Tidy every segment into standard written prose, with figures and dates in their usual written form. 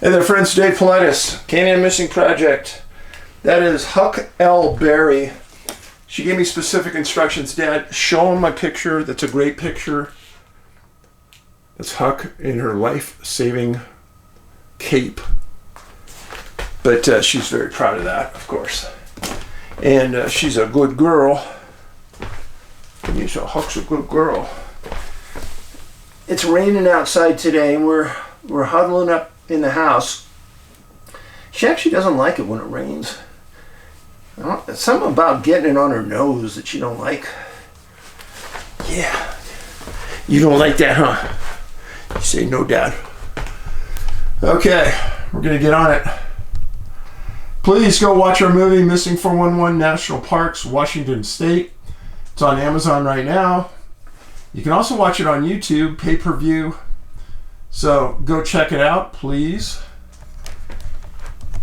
Hey there friends, Dave Paulides, Canadian Missing Project. That is Huck L. Berry. She gave me specific instructions. Dad, show him my picture. That's a great picture. That's Huck in her life-saving cape. But she's very proud of that, of course. And she's a good girl. And you saw Huck's a good girl. It's raining outside today, and we're huddling up in the house. She actually doesn't like it when it rains. It's something about getting it on her nose that she don't like. Yeah. You don't like that, huh? You say no, Dad. Okay, we're gonna get on it. Please go watch our movie, Missing 411 National Parks, Washington State. It's on Amazon right now. You can also watch it on YouTube, pay-per-view. So go check it out, please.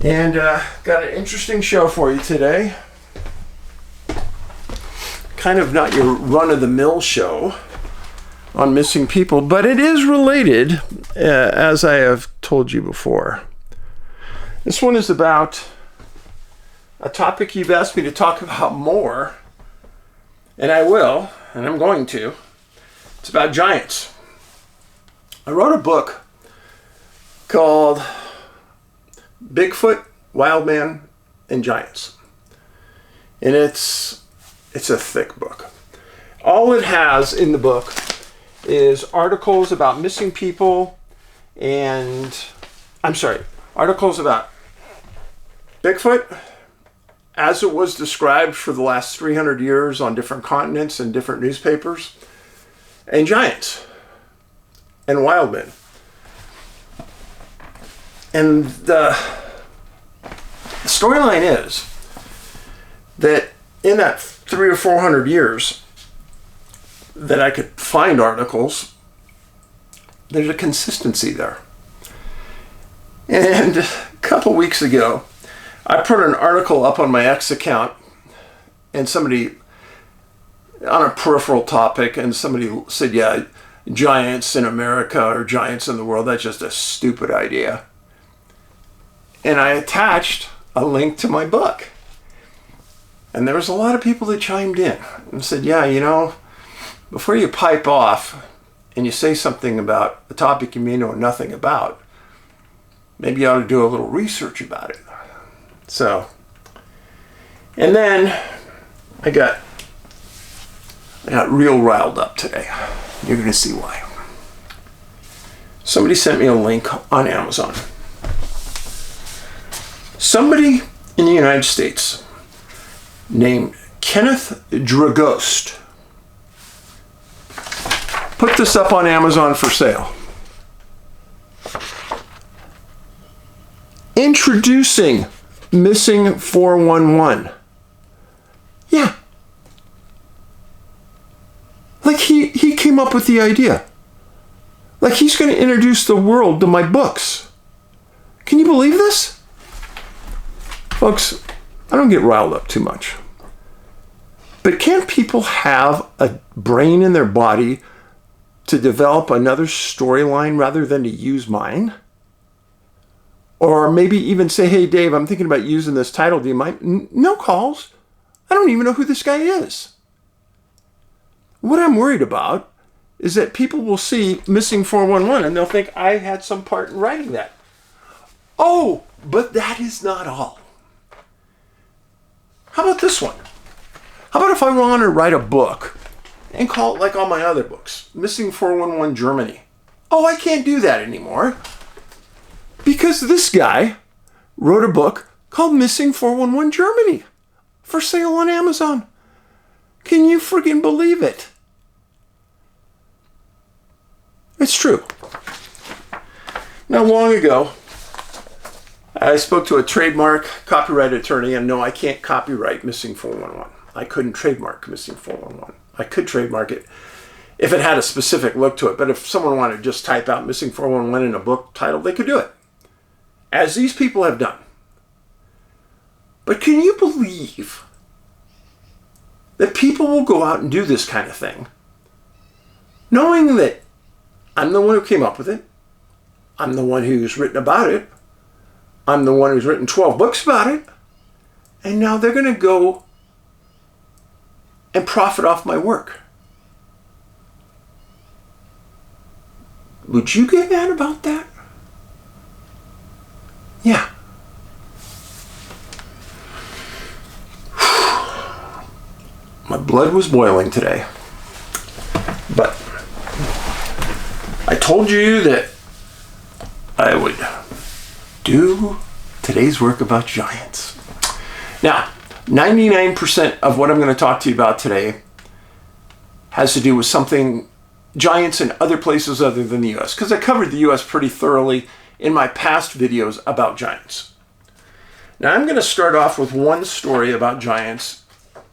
And got an interesting show for you today. Kind of not your run-of-the-mill show on missing people, but it is related, as I have told you before. This one is about a topic you've asked me to talk about more, and I will, and I'm going to. It's about giants. I wrote a book called Bigfoot, Wild Man, and Giants. And it's a thick book. All it has in the book is articles about missing people articles about Bigfoot as it was described for the last 300 years on different continents and different newspapers, and giants. And wild men. And the storyline is that in that 300 or 400 years that I could find articles, there's a consistency there. And a couple weeks ago, I put an article up on my X account, and somebody on a peripheral topic, and somebody said, yeah, giants in America or giants in the world, that's just a stupid idea. And I attached a link to my book. And there was a lot of people that chimed in and said, yeah, you know, before you pipe off and you say something about a topic you may know nothing about, maybe you ought to do a little research about it. So, and then I got real riled up today. You're going to see why. Somebody sent me a link on Amazon. Somebody in the United States named Kenneth Dragost put this up on Amazon for sale. Introducing Missing 411. Yeah. Like he came up with the idea. Like he's going to introduce the world to my books. Can you believe this? Folks, I don't get riled up too much. But can't people have a brain in their body to develop another storyline rather than to use mine? Or maybe even say, hey, Dave, I'm thinking about using this title. Do you mind? No calls. I don't even know who this guy is. What I'm worried about is that people will see Missing 411 and they'll think I had some part in writing that. Oh, but that is not all. How about this one? How about if I want to write a book and call it like all my other books, Missing 411 Germany? Oh, I can't do that anymore. Because this guy wrote a book called Missing 411 Germany for sale on Amazon. Can you freaking believe it? It's true. Now, long ago, I spoke to a trademark copyright attorney, and no, I can't copyright Missing 411. I couldn't trademark Missing 411. I could trademark it if it had a specific look to it, but if someone wanted to just type out Missing 411 in a book title, they could do it, as these people have done. But can you believe that people will go out and do this kind of thing, knowing that I'm the one who came up with it, I'm the one who's written about it, I'm the one who's written 12 books about it. And now they're going to go and profit off my work. Would you get mad about that? Yeah. My blood was boiling today. But I told you that I would do today's work about giants. Now, 99% of what I'm going to talk to you about today has to do with something, giants in other places other than the US, because I covered the US pretty thoroughly in my past videos about giants. Now, I'm going to start off with one story about giants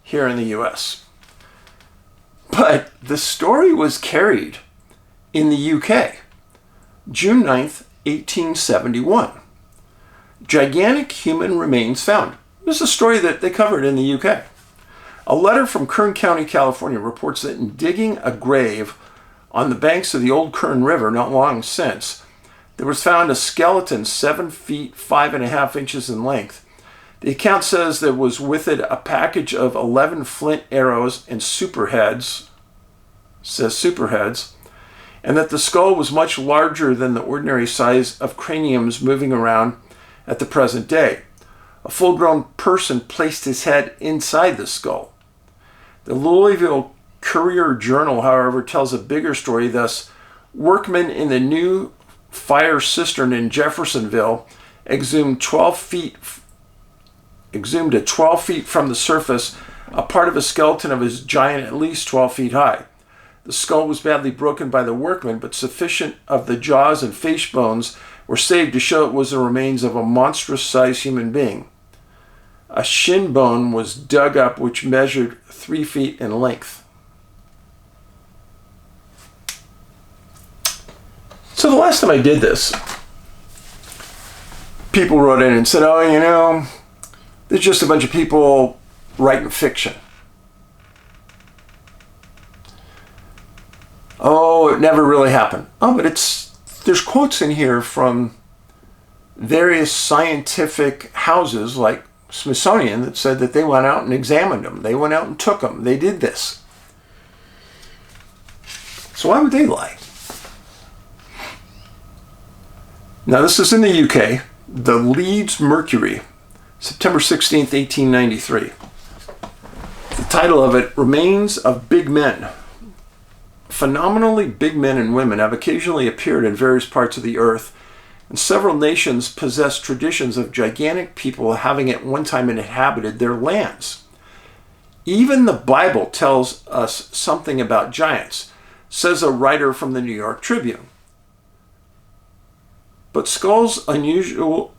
here in the US. But the story was carried in the UK, June 9th, 1871. Gigantic human remains found. This is a story that they covered in the UK. A letter from Kern County, California reports that in digging a grave on the banks of the old Kern River not long since, there was found a skeleton 7 feet 5.5 inches in length. The account says there was with it a package of 11 flint arrows and superheads, and that the skull was much larger than the ordinary size of craniums moving around at the present day. A full-grown person placed his head inside the skull. The Louisville Courier-Journal, however, tells a bigger story. Thus, workmen in the new fire cistern in Jeffersonville exhumed 12 feet from the surface a part of a skeleton of a giant at least 12 feet high. The skull was badly broken by the workmen, but sufficient of the jaws and face bones were saved to show it was the remains of a monstrous-sized human being. A shin bone was dug up which measured 3 feet in length. So the last time I did this, people wrote in and said, oh, you know, there's just a bunch of people writing fiction. Oh, it never really happened. Oh, but there's quotes in here from various scientific houses like Smithsonian that said that they went out and examined them. They went out and took them. They did this. So why would they lie? Now, this is in the UK. The Leeds Mercury, September 16th, 1893. The title of it, Remains of Big Men. Phenomenally big men and women have occasionally appeared in various parts of the earth, and several nations possess traditions of gigantic people having at one time inhabited their lands. Even the Bible tells us something about giants, says a writer from the New York Tribune. But skulls of unusual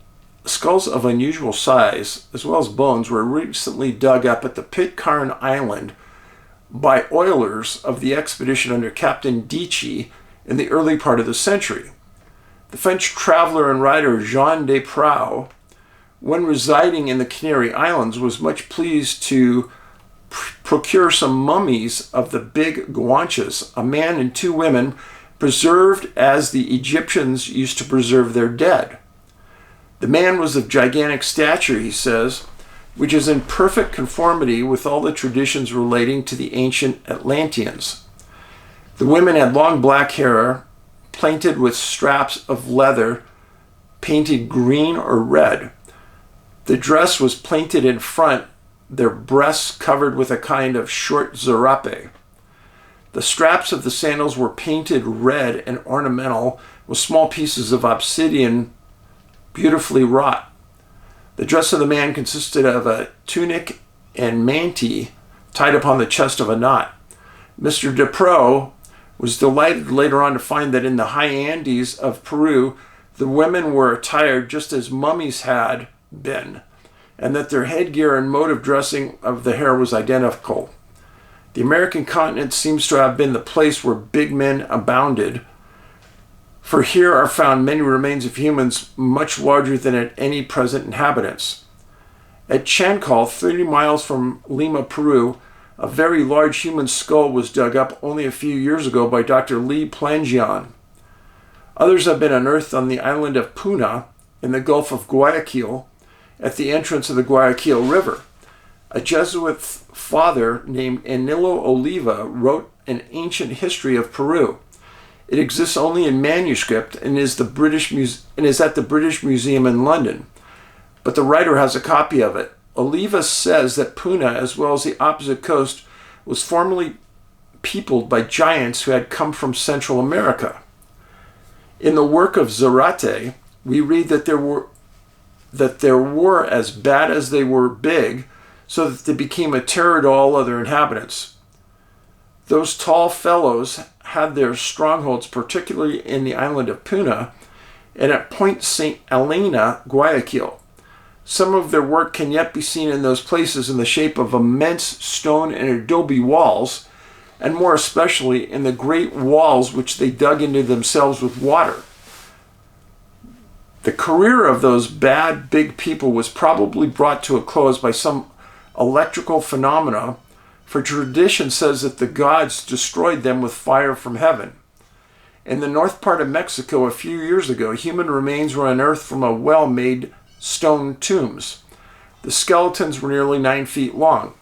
size, as well as bones, were recently dug up at the Pitcairn Island by oilers of the expedition under Captain Deachy in the early part of the century. The French traveler and writer Jean de Prau, when residing in the Canary Islands, was much pleased to procure some mummies of the big Guanches, a man and 2 women, preserved as the Egyptians used to preserve their dead. The man was of gigantic stature, he says, which is in perfect conformity with all the traditions relating to the ancient Atlanteans. The women had long black hair, plaited with straps of leather, painted green or red. The dress was plaited in front, their breasts covered with a kind of short zarape. The straps of the sandals were painted red and ornamental with small pieces of obsidian beautifully wrought. The dress of the man consisted of a tunic and mantille tied upon the chest of a knot. Mr. Depro was delighted later on to find that in the high Andes of Peru, the women were attired just as mummies had been, and that their headgear and mode of dressing of the hair was identical. The American continent seems to have been the place where big men abounded, for here are found many remains of humans much larger than at any present inhabitants. At Chancall, 30 miles from Lima, Peru, a very large human skull was dug up only a few years ago by Dr. Lee Plangion. Others have been unearthed on the island of Puna in the Gulf of Guayaquil at the entrance of the Guayaquil River. A Jesuit father named Enilo Oliva wrote an ancient history of Peru. It exists only in manuscript and is at the British Museum in London, but the writer has a copy of it. Oliva says that Puna, as well as the opposite coast, was formerly peopled by giants who had come from Central America. In the work of Zarate, we read that there were as bad as they were big, so that they became a terror to all other inhabitants. Those tall fellows had their strongholds particularly in the island of Puna and at Point St. Helena, Guayaquil. Some of their work can yet be seen in those places in the shape of immense stone and adobe walls, and more especially in the great walls which they dug into themselves with water. The career of those bad big people was probably brought to a close by some electrical phenomena, for tradition says that the gods destroyed them with fire from heaven. In the north part of Mexico a few years ago, human remains were unearthed from a well-made stone tombs. The skeletons were nearly 9 feet long.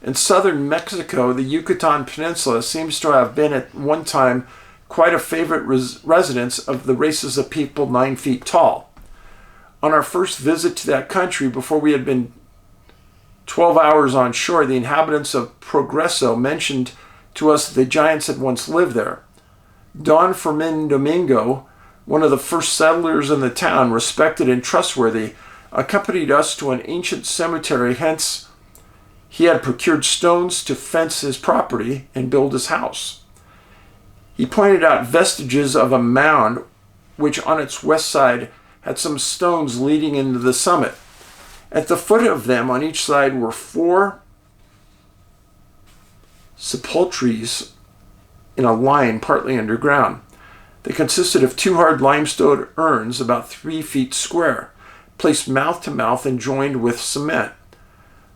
In southern Mexico, the Yucatan Peninsula seems to have been at one time quite a favorite residence of the races of people 9 feet tall. On our first visit to that country, before we had been 12 hours on shore, the inhabitants of Progreso mentioned to us that the giants had once lived there. Don Fermin Domingo, one of the first settlers in the town, respected and trustworthy, accompanied us to an ancient cemetery. Hence, he had procured stones to fence his property and build his house. He pointed out vestiges of a mound which on its west side had some stones leading into the summit. At the foot of them on each side were 4 sepulchres in a line partly underground. They consisted of 2 hard limestone urns about 3 feet square, placed mouth to mouth and joined with cement.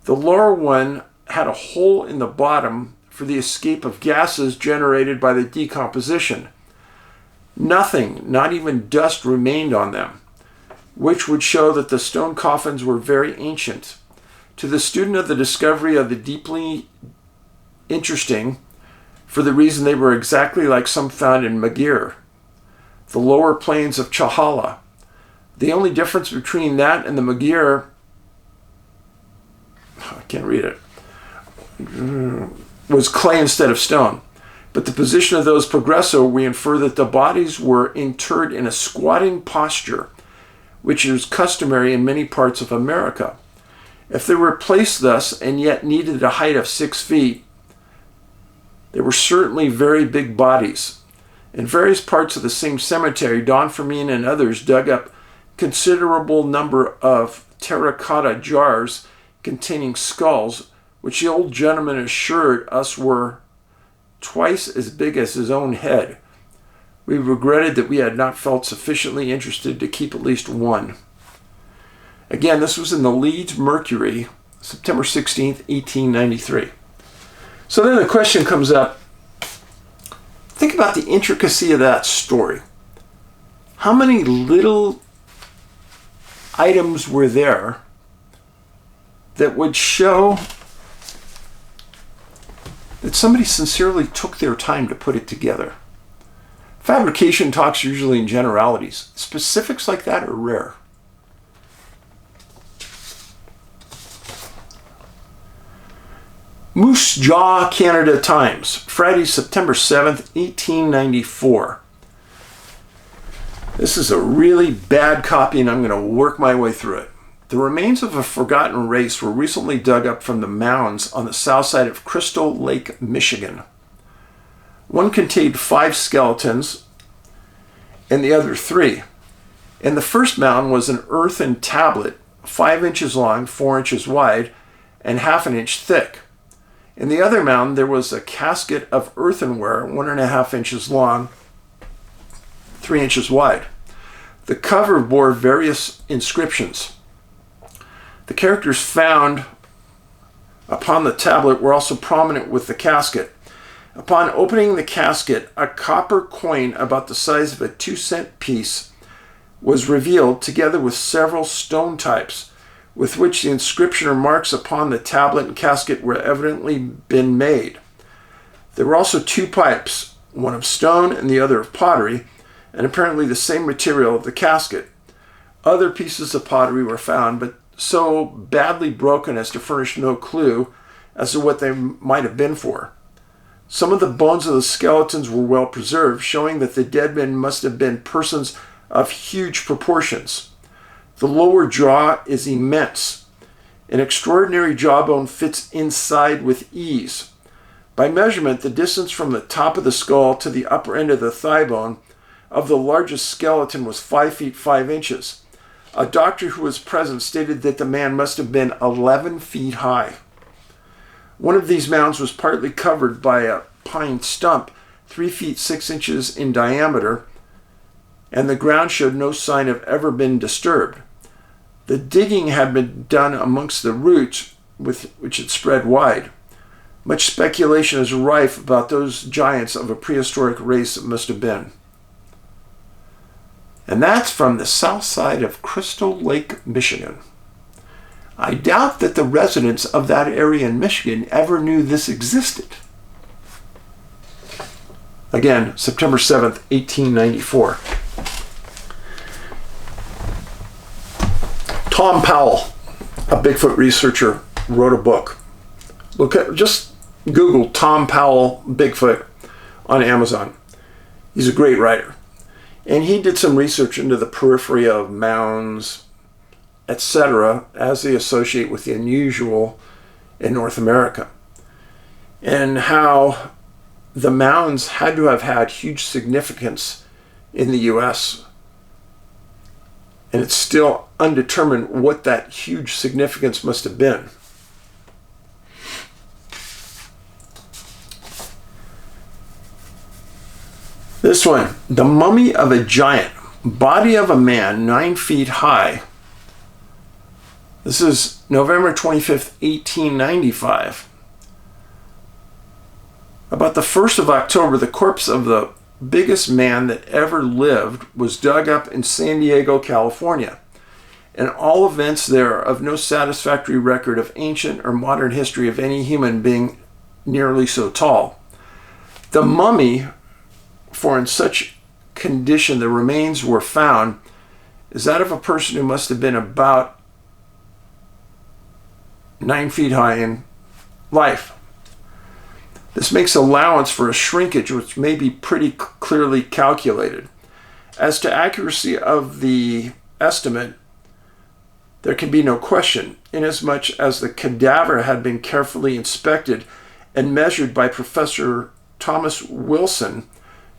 The lower one had a hole in the bottom for the escape of gases generated by the decomposition. Nothing, not even dust, remained on them, which would show that the stone coffins were very ancient. To the student of the discovery of the deeply interesting, for the reason they were exactly like some found in Magir, the lower plains of Chahala. The only difference between that and the Magir, I can't read it, was clay instead of stone. But the position of those Progreso, we infer that the bodies were interred in a squatting posture, which is customary in many parts of America. If they were placed thus and yet needed a height of 6 feet, they were certainly very big bodies. In various parts of the same cemetery, Don Fermin and others dug up considerable number of terracotta jars containing skulls, which the old gentleman assured us were twice as big as his own head. We regretted that we had not felt sufficiently interested to keep at least one. Again, this was in the Leeds Mercury, September 16th, 1893. So then the question comes up, think about the intricacy of that story. How many little items were there that would show that somebody sincerely took their time to put it together? Fabrication talks usually in generalities. Specifics like that are rare. Moose Jaw, Canada Times, Friday, September 7th, 1894. This is a really bad copy and I'm going to work my way through it. The remains of a forgotten race were recently dug up from the mounds on the south side of Crystal Lake, Michigan. One contained 5 skeletons and the other 3. In the first mound was an earthen tablet 5 inches long, 4 inches wide, and half an inch thick. In the other mound there was a casket of earthenware 1.5 inches long, 3 inches wide. The cover bore various inscriptions. The characters found upon the tablet were also prominent with the casket. Upon opening the casket, a copper coin about the size of a 2-cent piece was revealed, together with several stone types, with which the inscription or marks upon the tablet and casket were evidently been made. There were also 2 pipes, one of stone and the other of pottery, and apparently the same material of the casket. Other pieces of pottery were found, but so badly broken as to furnish no clue as to what they might have been for. Some of the bones of the skeletons were well preserved, showing that the dead men must have been persons of huge proportions. The lower jaw is immense. An extraordinary jawbone fits inside with ease. By measurement, the distance from the top of the skull to the upper end of the thigh bone of the largest skeleton was 5 feet 5 inches. A doctor who was present stated that the man must have been 11 feet high. One of these mounds was partly covered by a pine stump 3 feet 6 inches in diameter, and the ground showed no sign of ever been disturbed. The digging had been done amongst the roots, which had spread wide. Much speculation is rife about those giants of a prehistoric race that must have been. And that's from the south side of Crystal Lake, Michigan. I doubt that the residents of that area in Michigan ever knew this existed. Again, September 7th, 1894. Tom Powell, a Bigfoot researcher, wrote a book. Just Google Tom Powell Bigfoot on Amazon. He's a great writer. And he did some research into the periphery of mounds, etc., as they associate with the unusual in North America. And how the mounds had to have had huge significance in the U.S. And it's still undetermined what that huge significance must have been. This one, the mummy of a giant, body of a man 9 feet high. This is November 25th, 1895. About the 1st of October, the corpse of the biggest man that ever lived was dug up in San Diego, California. And all events there are of no satisfactory record of ancient or modern history of any human being nearly so tall. The mummy, for in such condition the remains were found, is that of a person who must have been about 9 feet high in life. This makes allowance for a shrinkage which may be pretty clearly calculated. As to accuracy of the estimate, there can be no question, inasmuch as the cadaver had been carefully inspected and measured by Professor Thomas Wilson,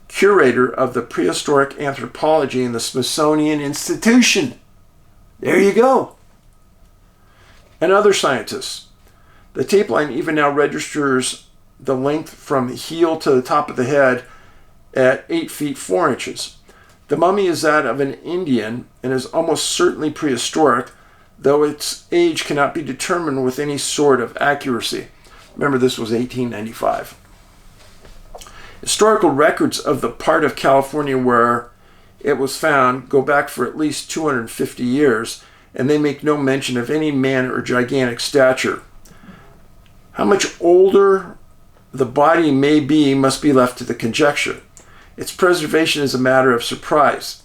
curator of the prehistoric anthropology in the Smithsonian Institution. There you go. And other scientists. The tape line even now registers the length from the heel to the top of the head at 8 feet 4 inches. The mummy is that of an Indian and is almost certainly prehistoric, though its age cannot be determined with any sort of accuracy. Remember, this was 1895. Historical records of the part of California where it was found go back for at least 250 years, and they make no mention of any man or gigantic stature. How much older the body may be must be left to the conjecture. Its preservation is a matter of surprise.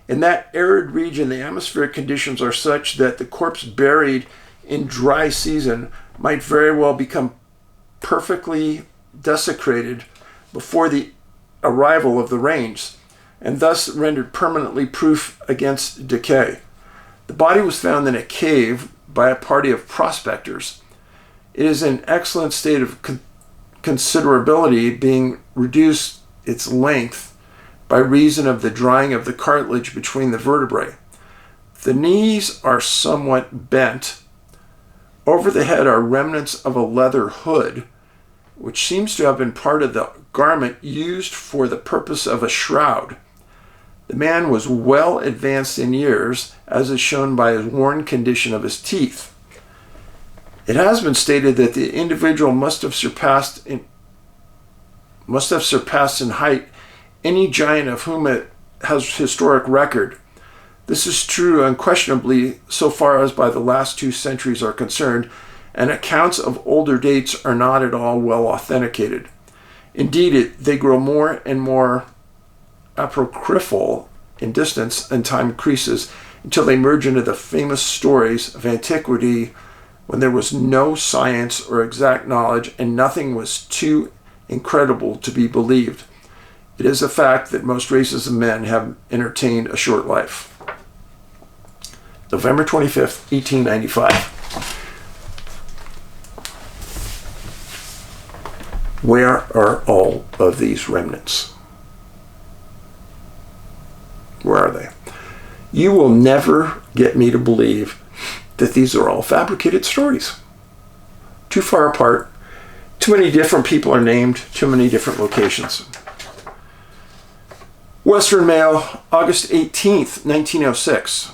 In that arid region, the atmospheric conditions are such that the corpse buried in dry season might very well become perfectly desecrated before the arrival of the rains, and thus rendered permanently proof against decay. The body was found in a cave by a party of prospectors. It is in excellent state of considerability, being reduced its length by reason of the drying of the cartilage between the vertebrae. The knees are somewhat bent. Over the head are remnants of a leather hood, which seems to have been part of the garment used for the purpose of a shroud. The man was well advanced in years, as is shown by his worn condition of his teeth. It has been stated that the individual must have surpassed in height any giant of whom it has historic record. This is true unquestionably so far as by the last 2 centuries are concerned, and accounts of older dates are not at all well authenticated. Indeed, they grow more and more apocryphal in distance and time increases until they merge into the famous stories of antiquity when there was no science or exact knowledge and nothing was too incredible to be believed. It is a fact that most races of men have entertained a short life. November 25th, 1895. Where are all of these remnants? Where are they? You will never get me to believe that these are all fabricated stories. Too far apart, too many different people are named, too many different locations. Western Mail, August 18th, 1906.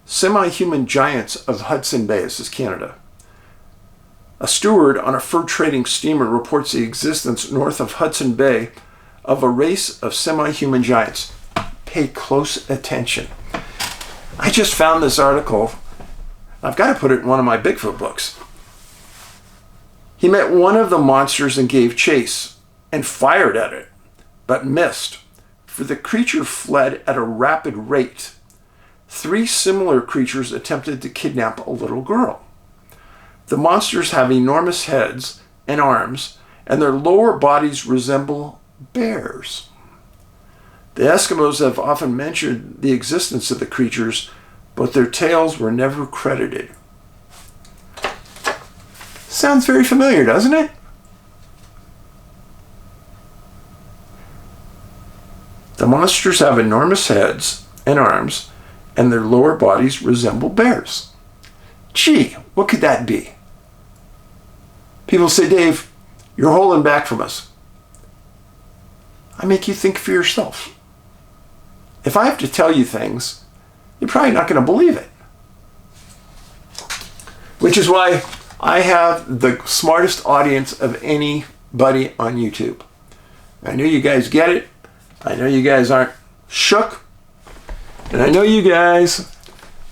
Semi-human giants of Hudson Bay. This is Canada. A steward on a fur trading steamer reports the existence north of Hudson Bay of a race of semi-human giants. Pay close attention. I just found this article. I've got to put it in one of my Bigfoot books. He met one of the monsters and gave chase and fired at it, but missed, for the creature fled at a rapid rate. 3 similar creatures attempted to kidnap a little girl. The monsters have enormous heads and arms, and their lower bodies resemble bears. The Eskimos have often mentioned the existence of the creatures, but their tales were never credited. Sounds very familiar, doesn't it? The monsters have enormous heads and arms, and their lower bodies resemble bears. Gee, what could that be? People say, Dave, you're holding back from us. I make you think for yourself. If I have to tell you things, you're probably not going to believe it. Which is why I have the smartest audience of anybody on YouTube. I know you guys get it. I know you guys aren't shook. And I know you guys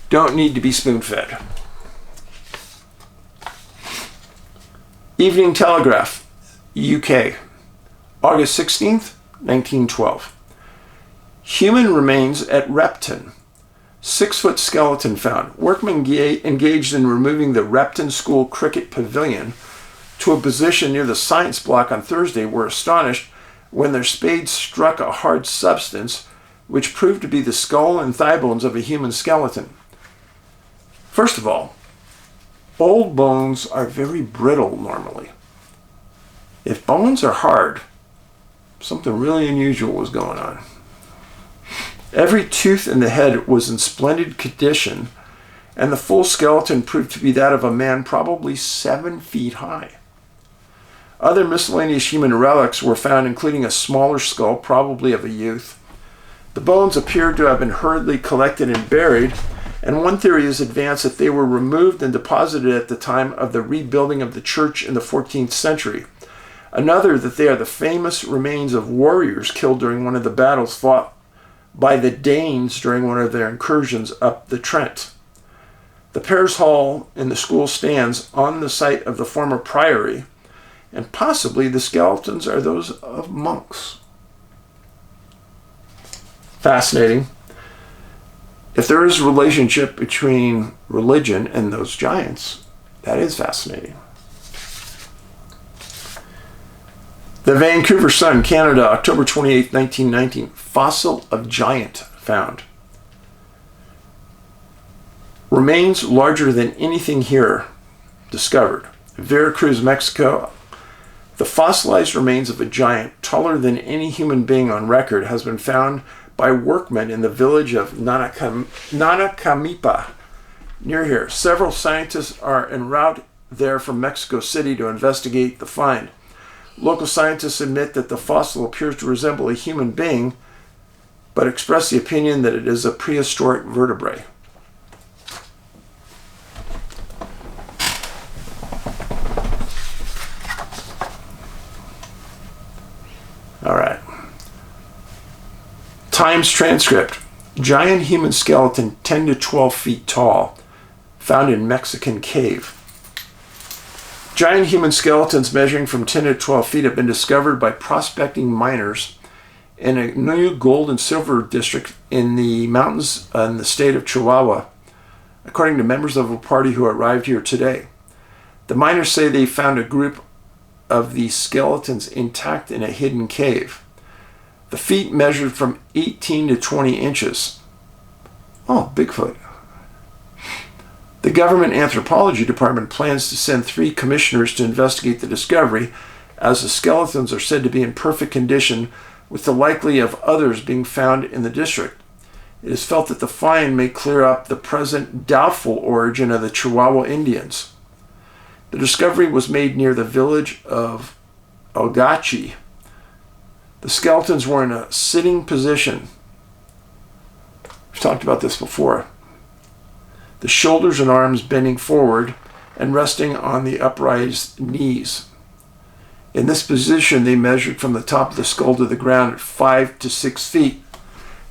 don't need to be spoon-fed. Evening Telegraph, UK, August 16th, 1912. Human remains at Repton. 6-foot skeleton found. Workmen engaged in removing the Repton School cricket pavilion to a position near the science block on Thursday were astonished when their spades struck a hard substance which proved to be the skull and thigh bones of a human skeleton. First of all, old bones are very brittle normally. If bones are hard, something really unusual was going on. Every tooth in the head was in splendid condition, and the full skeleton proved to be that of a man probably 7 feet high. Other miscellaneous human relics were found, including a smaller skull, probably of a youth. The bones appeared to have been hurriedly collected and buried, and one theory is advanced that they were removed and deposited at the time of the rebuilding of the church in the 14th century. Another that they are the famous remains of warriors killed during one of the battles fought by the Danes during one of their incursions up the Trent. The Pears Hall in the school stands on the site of the former priory, and possibly the skeletons are those of monks. Fascinating. If there is a relationship between religion and those giants, that is fascinating. The Vancouver Sun, Canada, October 28, 1919. Fossil of giant found. Remains larger than anything here discovered. Veracruz, Mexico. The fossilized remains of a giant taller than any human being on record has been found by workmen in the village of Nanacamipa, near here. Several scientists are en route there from Mexico City to investigate the find. Local scientists admit that the fossil appears to resemble a human being, but express the opinion that it is a prehistoric vertebrate. All right. Times transcript, giant human skeleton 10 to 12 feet tall, found in Mexican cave. Giant human skeletons measuring from 10 to 12 feet have been discovered by prospecting miners in a new gold and silver district in the mountains in the state of Chihuahua, according to members of a party who arrived here today. The miners say they found a group of these skeletons intact in a hidden cave. The feet measured from 18 to 20 inches. Oh, Bigfoot. The government anthropology department plans to send 3 commissioners to investigate the discovery, as the skeletons are said to be in perfect condition, with the likely of others being found in the district. It is felt that the find may clear up the present doubtful origin of the Chihuahua Indians. The discovery was made near the village of Ogachi. The skeletons were in a sitting position. We've talked about this before. The shoulders and arms bending forward and resting on the upraised knees. In this position, they measured from the top of the skull to the ground at 5 to 6 feet.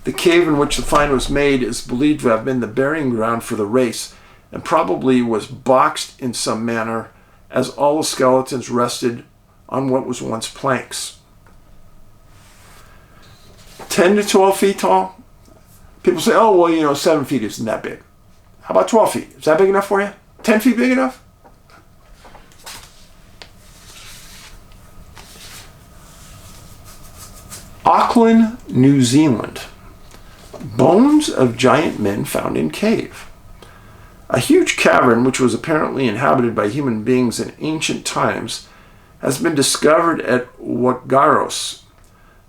The cave in which the find was made is believed to have been the burying ground for the race, and probably was boxed in some manner, as all the skeletons rested on what was once planks. 10 to 12 feet tall? People say, oh, well, 7 feet isn't that big. How about 12 feet? Is that big enough for you? 10 feet big enough? Auckland, New Zealand. Bones of giant men found in cave. A huge cavern, which was apparently inhabited by human beings in ancient times, has been discovered at Wagaros.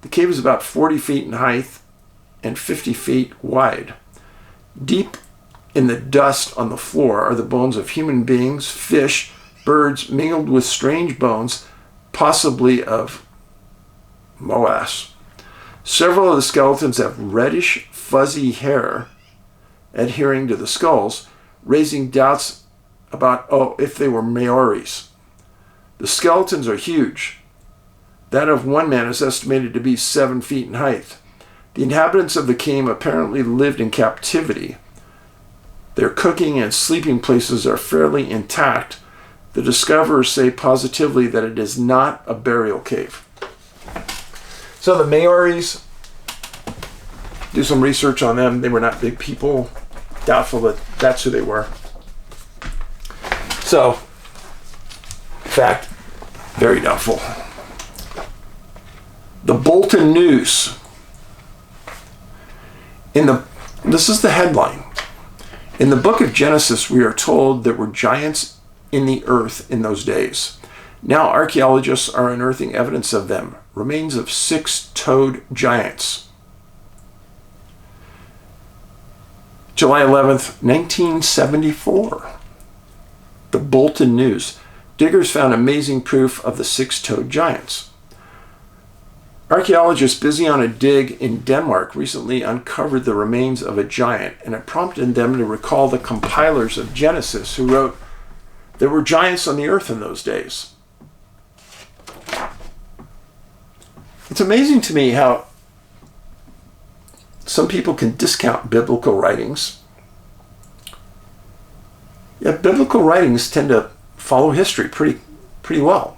The cave is about 40 feet in height and 50 feet wide. Deep in the dust on the floor are the bones of human beings, fish, birds, mingled with strange bones, possibly of moas. Several of the skeletons have reddish, fuzzy hair adhering to the skulls, raising doubts about, if they were Maoris. The skeletons are huge. That of one man is estimated to be 7 feet in height. The inhabitants of the cave apparently lived in captivity. Their cooking and sleeping places are fairly intact. The discoverers say positively that it is not a burial cave. So the Maoris, do some research on them. They were not big people. Doubtful that that's who they were. So, in fact, very doubtful. The Bolton News. This is the headline. In the book of Genesis, we are told there were giants in the earth in those days. Now archaeologists are unearthing evidence of them, remains of 6-toed giants. July 11th, 1974. The Bolton News. Diggers found amazing proof of the 6-toed giants. Archaeologists busy on a dig in Denmark recently uncovered the remains of a giant, and it prompted them to recall the compilers of Genesis who wrote, there were giants on the earth in those days. It's amazing to me how some people can discount biblical writings. Yeah, biblical writings tend to follow history pretty well.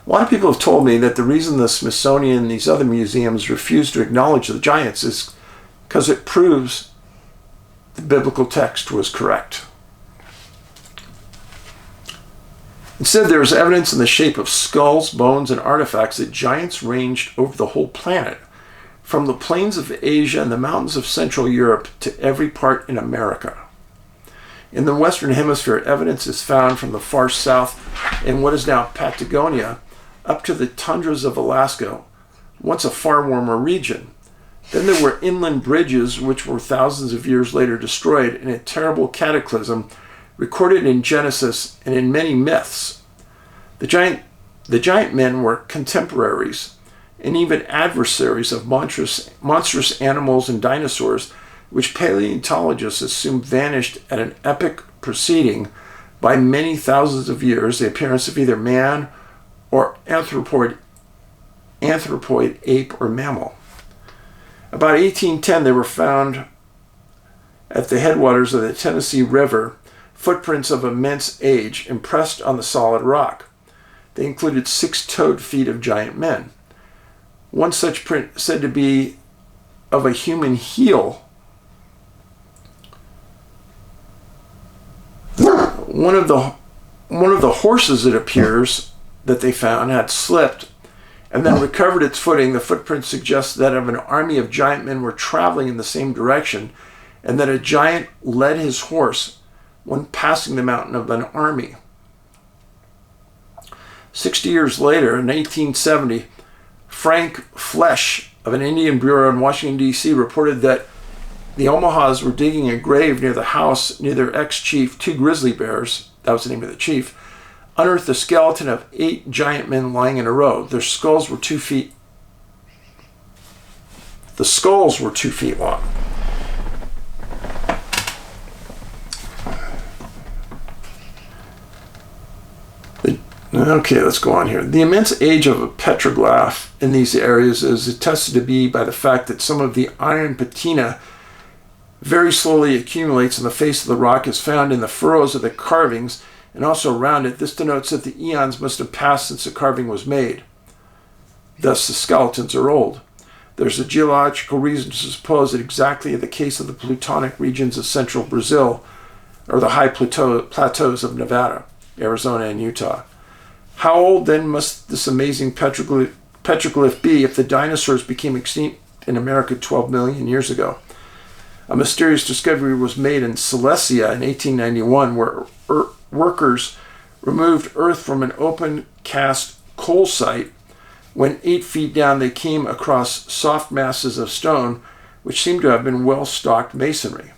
A lot of people have told me that the reason the Smithsonian and these other museums refuse to acknowledge the giants is because it proves the biblical text was correct. Instead, there is evidence in the shape of skulls, bones, and artifacts that giants ranged over the whole planet, from the plains of Asia and the mountains of Central Europe to every part in America. In the Western Hemisphere, evidence is found from the far south in what is now Patagonia up to the tundras of Alaska, once a far warmer region. Then there were inland bridges which were thousands of years later destroyed in a terrible cataclysm recorded in Genesis and in many myths. The giant men were contemporaries and even adversaries of monstrous animals and dinosaurs, which paleontologists assume vanished at an epic preceding by many thousands of years the appearance of either man or anthropoid ape or mammal. About 1810, they were found at the headwaters of the Tennessee River, footprints of immense age impressed on the solid rock. They included 6-toed feet of giant men. One such print, said to be of a human heel, one of the horses, it appears, that they found had slipped and then recovered its footing. The footprint suggests that of an army of giant men were traveling in the same direction, and that a giant led his horse when passing the mountain of an army. 60 years later, in 1870, Frank Flesch of an Indian Bureau in Washington, D.C. reported that the Omahas were digging a grave near the house near their ex-chief. 2 grizzly bears, that was the name of the chief, unearthed the skeleton of 8 giant men lying in a row. Their skulls were 2 feet. The skulls were 2 feet long. Okay, let's go on here. The immense age of a petroglyph in these areas is attested to be by the fact that some of the iron patina very slowly accumulates on the face of the rock, is found in the furrows of the carvings and also around it. This denotes that the eons must have passed since the carving was made. Thus, the skeletons are old. There's a geological reason to suppose that exactly the case of the plutonic regions of central Brazil or the high plateaus of Nevada, Arizona, and Utah. How old then must this amazing petroglyph be if the dinosaurs became extinct in America 12 million years ago? A mysterious discovery was made in Silesia in 1891, where workers removed earth from an open cast coal site. When 8 feet down, they came across soft masses of stone, which seemed to have been well-stocked masonry.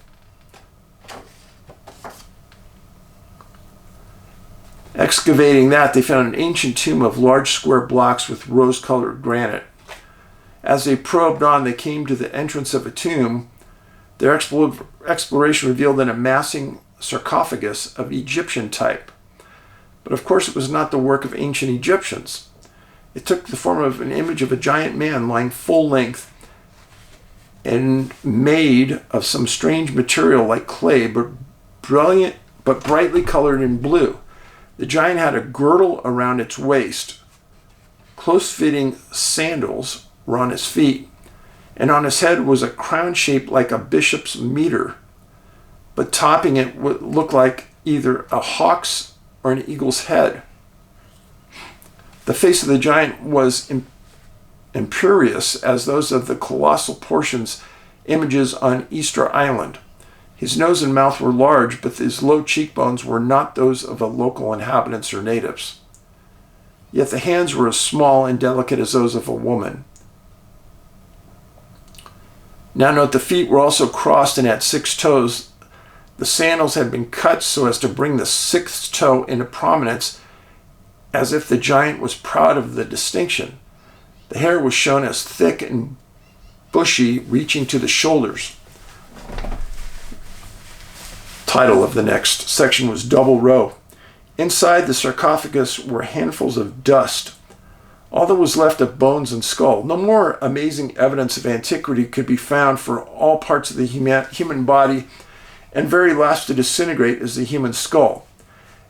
Excavating that, they found an ancient tomb of large square blocks with rose-colored granite. As they probed on, they came to the entrance of a tomb. Their exploration revealed an amassing sarcophagus of Egyptian type. But of course it was not the work of ancient Egyptians. It took the form of an image of a giant man lying full length and made of some strange material like clay, but brightly colored in blue. The giant had a girdle around its waist. Close-fitting sandals were on his feet, and on his head was a crown shaped like a bishop's mitre, but topping it would look like either a hawk's or an eagle's head. The face of the giant was imperious as those of the colossal portions images on Easter Island. His nose and mouth were large, but his low cheekbones were not those of the local inhabitants or natives. Yet the hands were as small and delicate as those of a woman. Now note, the feet were also crossed and had 6 toes. The sandals had been cut so as to bring the 6th toe into prominence, as if the giant was proud of the distinction. The hair was shown as thick and bushy, reaching to the shoulders. Title of the next section was Double Row. Inside the sarcophagus were handfuls of dust. All that was left of bones and skull. No more amazing evidence of antiquity could be found for all parts of the human body, and very last to disintegrate is the human skull.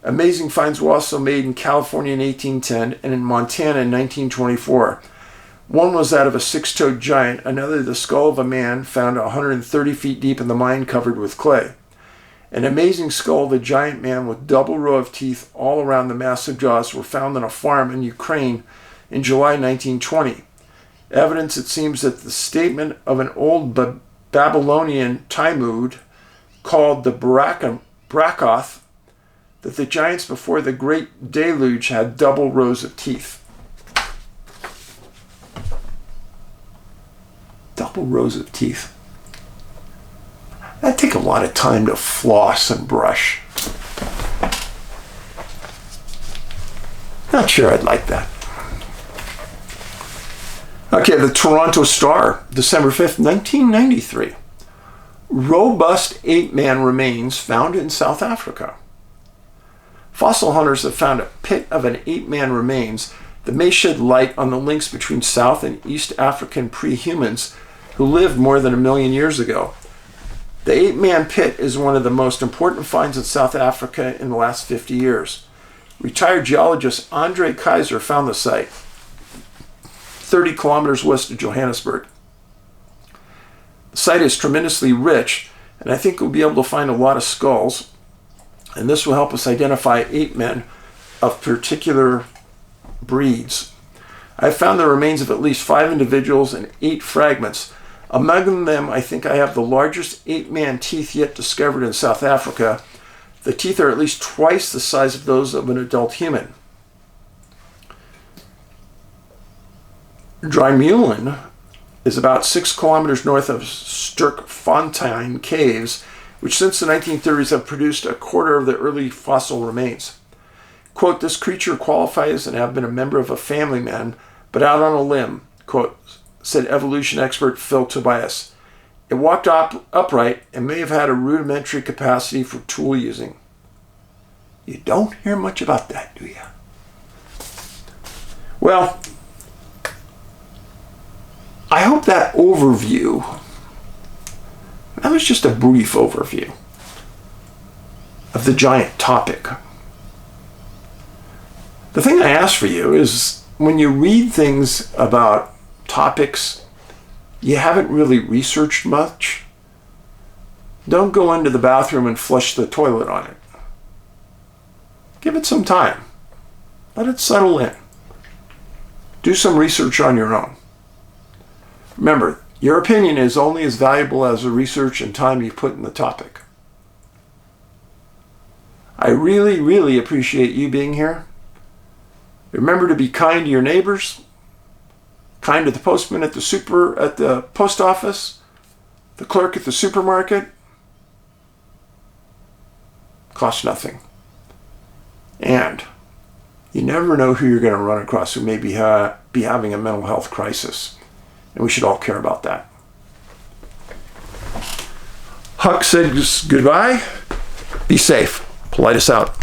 Amazing finds were also made in California in 1810 and in Montana in 1924. One was that of a 6-toed giant, another the skull of a man found 130 feet deep in the mine covered with clay. An amazing skull of a giant man with double row of teeth all around the massive jaws were found on a farm in Ukraine in July 1920. Evidence, it seems, that the statement of an old Babylonian Talmud called the Brakoth, that the giants before the great deluge had double rows of teeth. Double rows of teeth. That'd take a lot of time to floss and brush. Not sure I'd like that. Okay, the Toronto Star, December 5th, 1993. Robust 8-man remains found in South Africa. Fossil hunters have found a pit of an 8-man remains that may shed light on the links between South and East African pre-humans who lived more than 1 million years ago. The 8-man pit is one of the most important finds in South Africa in the last 50 years. Retired geologist Andre Kaiser found the site, 30 kilometers west of Johannesburg. The site is tremendously rich, and I think we'll be able to find a lot of skulls, and this will help us identify 8 men of particular breeds. I have found the remains of at least 5 individuals and 8 fragments. Among them, I think I have the largest 8-man teeth yet discovered in South Africa. The teeth are at least twice the size of those of an adult human. Drymulin is about 6 kilometers north of Sterkfontein Caves, which since the 1930s have produced a quarter of the early fossil remains. Quote, this creature qualifies and have been a member of a family man, but out on a limb, quote, said evolution expert Phil Tobias. It walked upright and may have had a rudimentary capacity for tool using. You don't hear much about that, do you? Well, I hope that overview, that was just a brief overview of the giant topic. The thing I ask for you is when you read things about topics you haven't really researched much, don't go into the bathroom and flush the toilet on it. Give it some time. Let it settle in. Do some research on your own. Remember, your opinion is only as valuable as the research and time you put in the topic. I really, really appreciate you being here. Remember to be kind to your neighbors, kind to the postman at the post office, the clerk at the supermarket. Costs nothing. And you never know who you're going to run across who may be having a mental health crisis. And we should all care about that. Huck says goodbye. Be safe. Paulides out.